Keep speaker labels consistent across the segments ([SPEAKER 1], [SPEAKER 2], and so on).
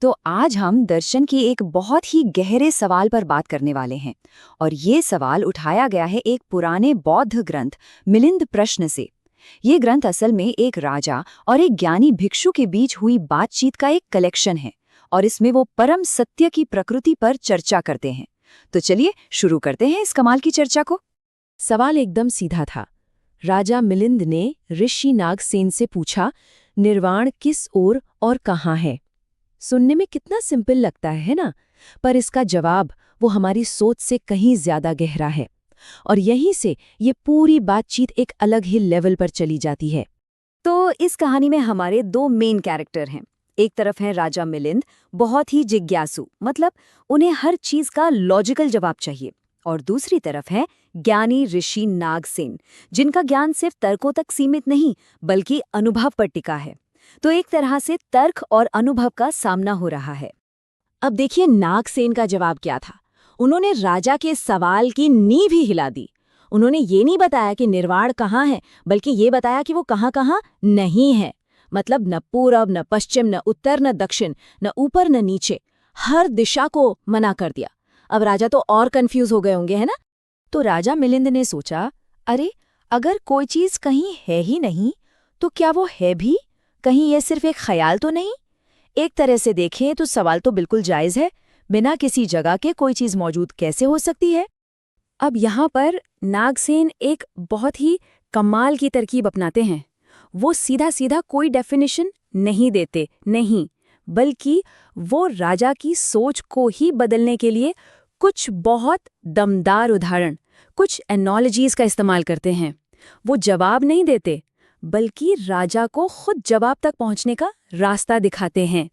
[SPEAKER 1] तो आज हम दर्शन की एक बहुत ही गहरे सवाल पर बात करने वाले हैं और ये सवाल उठाया गया है एक पुराने बौद्ध ग्रंथ मिलिंद प्रश्न से। ये ग्रंथ असल में एक राजा और एक ज्ञानी भिक्षु के बीच हुई बातचीत का एक कलेक्शन है और इसमें वो परम सत्य की प्रकृति पर चर्चा करते हैं। तो चलिए शुरू करते हैं इस कमाल की चर्चा को।
[SPEAKER 2] सवाल एकदम सीधा था। राजा मिलिंद ने ऋषि नागसेन से पूछा, निर्वाण किस ओर और कहाँ है? सुनने में कितना सिंपल लगता है ना, पर इसका जवाब वो हमारी सोच से कहीं ज्यादा गहरा है और यहीं से ये पूरी बातचीत एक अलग ही लेवल पर चली जाती है।
[SPEAKER 1] तो इस कहानी में हमारे दो मेन कैरेक्टर हैं। एक तरफ है राजा मिलिंद, बहुत ही जिज्ञासु, मतलब उन्हें हर चीज का लॉजिकल जवाब चाहिए, और दूसरी तरफ है ज्ञानी ऋषि नागसेन, जिनका ज्ञान सिर्फ तर्कों तक सीमित नहीं बल्कि अनुभव पर टिका है। तो एक तरह से तर्क और अनुभव का सामना हो रहा है।
[SPEAKER 2] अब देखिए नागसेन का जवाब क्या था। उन्होंने राजा के सवाल की नींव ही हिला दी। उन्होंने ये नहीं बताया कि निर्वाण कहाँ है, बल्कि ये बताया कि वो कहाँ कहाँ नहीं है। मतलब न पूरब, न पश्चिम, न उत्तर, न दक्षिण, न ऊपर, न नीचे, हर दिशा को मना कर दिया। अब राजा तो और कंफ्यूज हो गए होंगे, है ना?
[SPEAKER 1] तो राजा मिलिंद ने सोचा, अरे अगर कोई चीज कहीं है ही नहीं तो क्या वो है भी? कहीं ये सिर्फ एक ख्याल तो नहीं? एक तरह से देखें तो सवाल तो बिल्कुल जायज है। बिना किसी जगह के कोई चीज मौजूद कैसे हो सकती है? अब यहाँ पर नागसेन एक बहुत ही कमाल की तरकीब अपनाते हैं। वो सीधा सीधा कोई डेफिनेशन नहीं देते, नहीं, बल्कि वो राजा की सोच को ही बदलने के लिए कुछ बहुत दमदार उदाहरण, कुछ एनॉलॉजीज का इस्तेमाल करते हैं। वो जवाब नहीं देते, बल्कि राजा को खुद जवाब तक पहुंचने का रास्ता दिखाते हैं।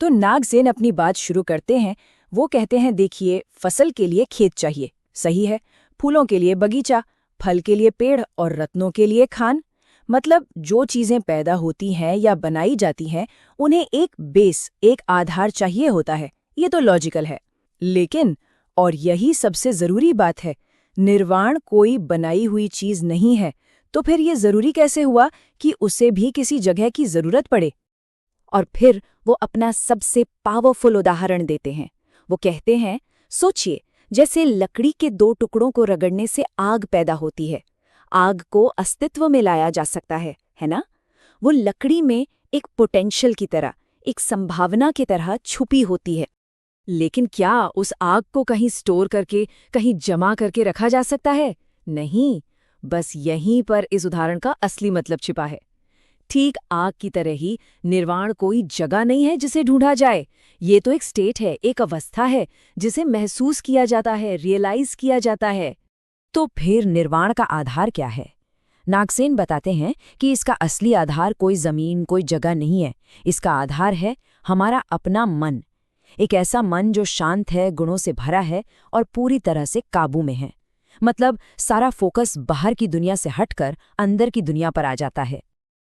[SPEAKER 1] तो नागसेन अपनी बात शुरू करते हैं। वो कहते हैं, देखिए, फसल के लिए खेत चाहिए, सही है, फूलों के लिए बगीचा, फल के लिए पेड़ और रत्नों के लिए खान। मतलब जो चीजें पैदा होती हैं या बनाई जाती हैं, उन्हें एक बेस, एक आधार चाहिए होता है। ये तो लॉजिकल है। लेकिन, और यही सबसे जरूरी बात है, निर्वाण कोई बनाई हुई चीज नहीं है। तो फिर ये जरूरी कैसे हुआ कि उसे भी किसी जगह की जरूरत पड़े? और फिर वो अपना सबसे पावरफुल उदाहरण देते हैं। वो कहते हैं, सोचिए, जैसे लकड़ी के दो टुकड़ों को रगड़ने से आग पैदा होती है। आग को अस्तित्व में लाया जा सकता है ना? वो लकड़ी में एक पोटेंशियल की तरह, एक संभावना की तरह छुपी होती है। लेकिन क्या उस आग को कहीं स्टोर करके, कहीं जमा करके रखा जा सकता है? नहीं। बस यहीं पर इस उदाहरण का असली मतलब छिपा है। ठीक आग की तरह ही निर्वाण कोई जगह नहीं है जिसे ढूंढा जाए। ये तो एक स्टेट है, एक अवस्था है जिसे महसूस किया जाता है, रियलाइज किया जाता है। तो फिर निर्वाण का आधार क्या है? नागसेन बताते हैं कि इसका असली आधार कोई जमीन, कोई जगह नहीं है। इसका आधार है हमारा अपना मन। एक ऐसा मन जो शांत है, गुणों से भरा है और पूरी तरह से काबू में है। मतलब सारा फोकस बाहर की दुनिया से हटकर अंदर की दुनिया पर आ जाता है।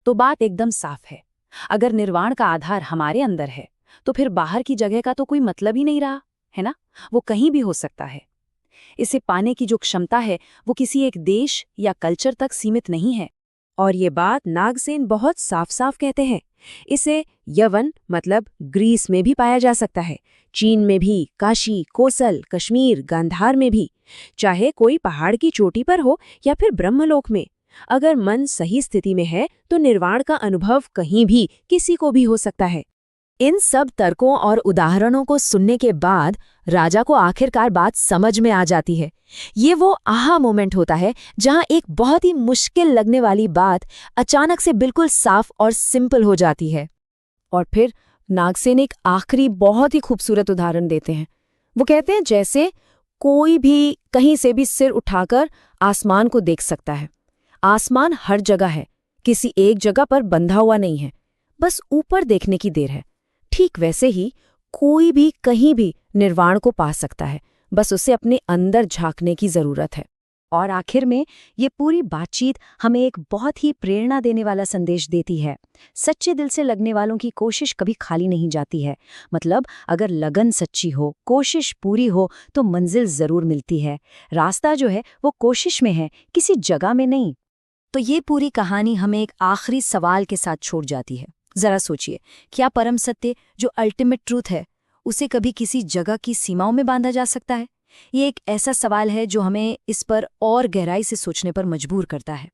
[SPEAKER 1] तो बात एकदम साफ है। अगर निर्वाण का आधार हमारे अंदर है, तो फिर बाहर की जगह का तो कोई मतलब ही नहीं रहा, है ना? वो कहीं भी हो सकता है। इसे पाने की जो क्षमता है, वो किसी एक देश या कल्चर तक सीमित नहीं है। और ये बात नागसेन बहुत साफ साफ कहते हैं। इसे यवन, मतलब ग्रीस में भी पाया जा सकता है, चीन में भी, काशी, कोसल, कश्मीर, गांधार में भी। चाहे कोई पहाड़ की चोटी पर हो या फिर ब्रह्मलोक में, अगर मन सही स्थिति में है तो निर्वाण का अनुभव कहीं भी, किसी को भी हो सकता है। इन सब तर्कों और उदाहरणों को सुनने के बाद राजा को आखिरकार बात समझ में आ जाती है। ये वो आहा मोमेंट होता है जहां एक बहुत ही मुश्किल लगने वाली बात अचानक से बिल्कुल साफ और सिंपल हो जाती है। और फिर नागसेन एक आखिरी बहुत ही खूबसूरत उदाहरण देते हैं। वो कहते हैं, जैसे कोई भी कहीं से भी सिर उठाकर आसमान को देख सकता है। आसमान हर जगह है, किसी एक जगह पर बंधा हुआ नहीं है, बस ऊपर देखने की देर है। ठीक वैसे ही कोई भी कहीं भी निर्वाण को पा सकता है, बस उसे अपने अंदर झांकने की जरूरत है। और आखिर में ये पूरी बातचीत हमें एक बहुत ही प्रेरणा देने वाला संदेश देती है। सच्चे दिल से लगने वालों की कोशिश कभी खाली नहीं जाती है। मतलब अगर लगन सच्ची हो, कोशिश पूरी हो, तो मंजिल जरूर मिलती है। रास्ता जो है वो कोशिश में है, किसी जगह में नहीं। तो ये पूरी कहानी हमें एक आखिरी सवाल के साथ छोड़ जाती है। जरा सोचिए, क्या परम सत्य, जो अल्टीमेट ट्रूथ है, उसे कभी किसी जगह की सीमाओं में बांधा जा सकता है? ये एक ऐसा सवाल है जो हमें इस पर और गहराई से सोचने पर मजबूर करता है।